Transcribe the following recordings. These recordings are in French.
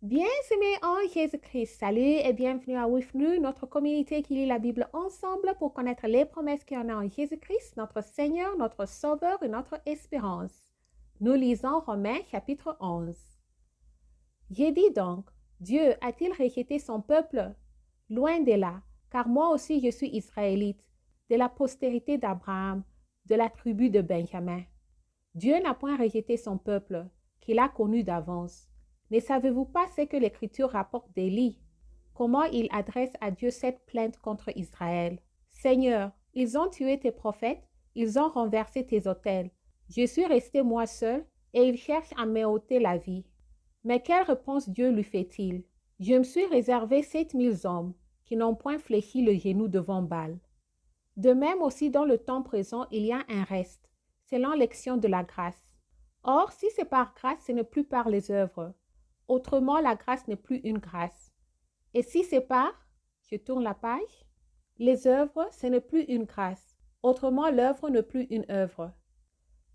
Bien-aimés en Jésus-Christ, salut et bienvenue à WIFNU, notre communauté qui lit la Bible ensemble pour connaître les promesses qu'il y en a en Jésus-Christ, notre Seigneur, notre Sauveur et notre espérance. Nous lisons Romains chapitre 11. J'ai dit donc, Dieu a-t-il rejeté son peuple? Loin de là, car moi aussi je suis israélite, de la postérité d'Abraham, de la tribu de Benjamin. Dieu n'a point rejeté son peuple, qu'il a connu d'avance. Ne savez-vous pas ce que l'Écriture rapporte d'Élie? Comment il adresse à Dieu cette plainte contre Israël? Seigneur, ils ont tué tes prophètes, ils ont renversé tes autels. Je suis resté moi seul, et ils cherchent à m'ôter la vie. Mais quelle réponse Dieu lui fait-il? Je me suis réservé 7000 hommes, qui n'ont point fléchi le genou devant Baal. De même aussi dans le temps présent, il y a un reste, selon l'action de la grâce. Or, si c'est par grâce, ce n'est plus par les œuvres. Autrement, la grâce n'est plus une grâce. Et si c'est par, je tourne la page, les œuvres, ce n'est plus une grâce. Autrement, l'œuvre n'est plus une œuvre.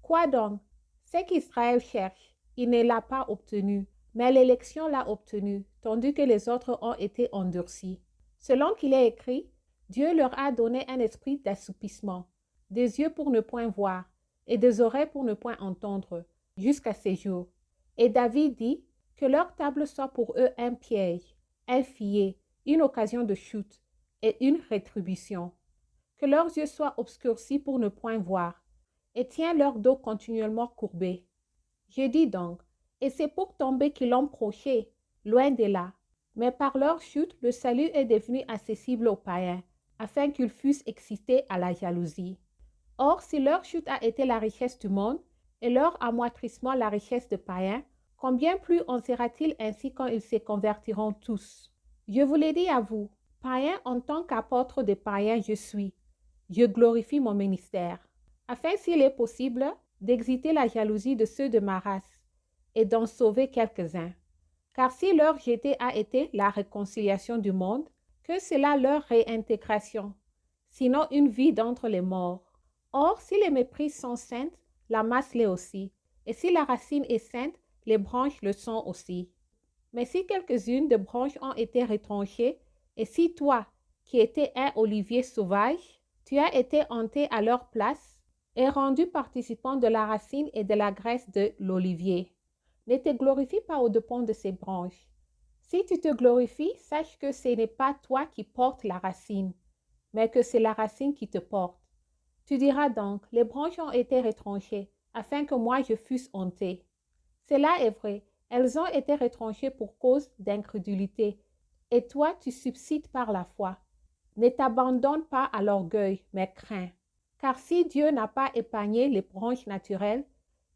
Quoi donc? Ce qu'Israël cherche, il ne l'a pas obtenu, mais l'élection l'a obtenu, tandis que les autres ont été endurcis. Selon qu'il est écrit, Dieu leur a donné un esprit d'assoupissement, des yeux pour ne point voir, et des oreilles pour ne point entendre, jusqu'à ces jours. Et David dit que leur table soit pour eux un piège, un filet, une occasion de chute et une rétribution. Que leurs yeux soient obscurcis pour ne point voir, et tiens leur dos continuellement courbé. Je dis donc, et c'est pour tomber qu'ils l'ont proché, loin de là. Mais par leur chute, le salut est devenu accessible aux païens, afin qu'ils fussent excités à la jalousie. Or, si leur chute a été la richesse du monde, et leur amoitrissement la richesse des païens, combien plus en sera-t-il ainsi quand ils se convertiront tous? Je vous l'ai dit à vous, païens en tant qu'apôtre des païens je suis. Je glorifie mon ministère, afin s'il est possible, d'exciter la jalousie de ceux de ma race, et d'en sauver quelques-uns. Car si leur jetée a été la réconciliation du monde, que c'est là leur réintégration, sinon une vie d'entre les morts. Or, si les méprises sont saintes, la masse l'est aussi, et si la racine est sainte, les branches le sont aussi. Mais si quelques-unes de branches ont été retranchées, et si toi, qui étais un olivier sauvage, tu as été hanté à leur place, et rendu participant de la racine et de la graisse de l'olivier, ne te glorifie pas aux dépens de ces branches. Si tu te glorifies, sache que ce n'est pas toi qui portes la racine, mais que c'est la racine qui te porte. Tu diras donc, les branches ont été retranchées, afin que moi je fusse honté. Cela est vrai, elles ont été retranchées pour cause d'incrédulité, et toi tu subsides par la foi. Ne t'abandonne pas à l'orgueil, mais crains. Car si Dieu n'a pas épargné les branches naturelles,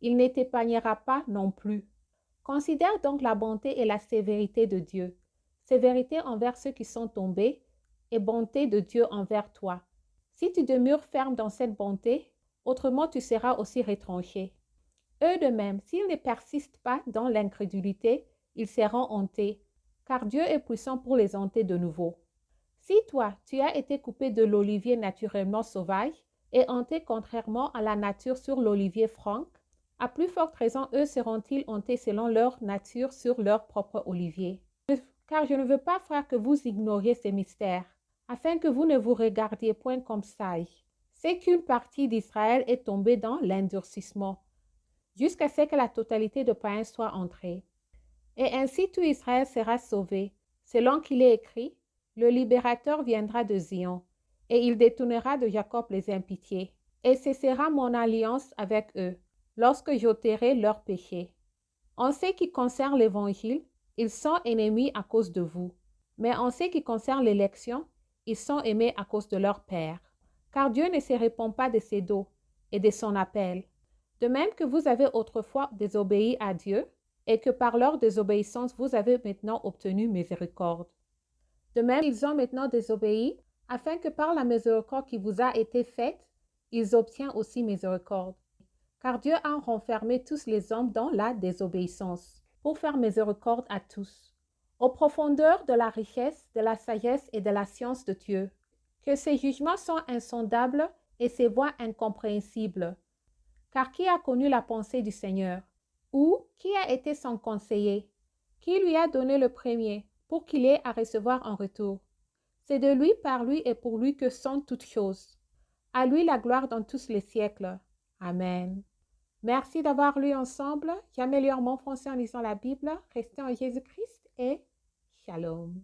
il ne t'épargnera pas non plus. Considère donc la bonté et la sévérité de Dieu, sévérité envers ceux qui sont tombés, et bonté de Dieu envers toi. Si tu demeures ferme dans cette bonté, autrement tu seras aussi retranché. Eux de même, s'ils ne persistent pas dans l'incrédulité, ils seront hontés, car Dieu est puissant pour les honter de nouveau. Si toi, tu as été coupé de l'olivier naturellement sauvage et hanté contrairement à la nature sur l'olivier franc, à plus forte raison, eux seront-ils hantés selon leur nature sur leur propre olivier. Car je ne veux pas, frère, que vous ignoriez ces mystères, afin que vous ne vous regardiez point comme sages. C'est qu'une partie d'Israël est tombée dans l'endurcissement, jusqu'à ce que la totalité de païens soit entrée. Et ainsi tout Israël sera sauvé, selon qu'il est écrit, le libérateur viendra de Zion, et il détournera de Jacob les impitiés, et ce sera mon alliance avec eux, lorsque j'ôterai leurs péchés. En ce qui concerne l'Évangile, ils sont ennemis à cause de vous, mais en ce qui concerne l'élection, ils sont aimés à cause de leur Père. Car Dieu ne se répand pas de ses dons et de son appel. De même que vous avez autrefois désobéi à Dieu, et que par leur désobéissance vous avez maintenant obtenu miséricorde. De même, ils ont maintenant désobéi, afin que par la miséricorde qui vous a été faite, ils obtiennent aussi miséricorde. Car Dieu a renfermé tous les hommes dans la désobéissance, pour faire miséricorde à tous. Aux profondeurs de la richesse, de la sagesse et de la science de Dieu, que ses jugements sont insondables et ses voies incompréhensibles. Car qui a connu la pensée du Seigneur? Ou qui a été son conseiller? qui lui a donné le premier, pour qu'il ait à recevoir en retour. C'est de lui, par lui et pour lui que sont toutes choses. À lui la gloire dans tous les siècles. Amen. Merci d'avoir lu ensemble. J'améliore mon français en lisant la Bible. Restez en Jésus-Christ et Shalom.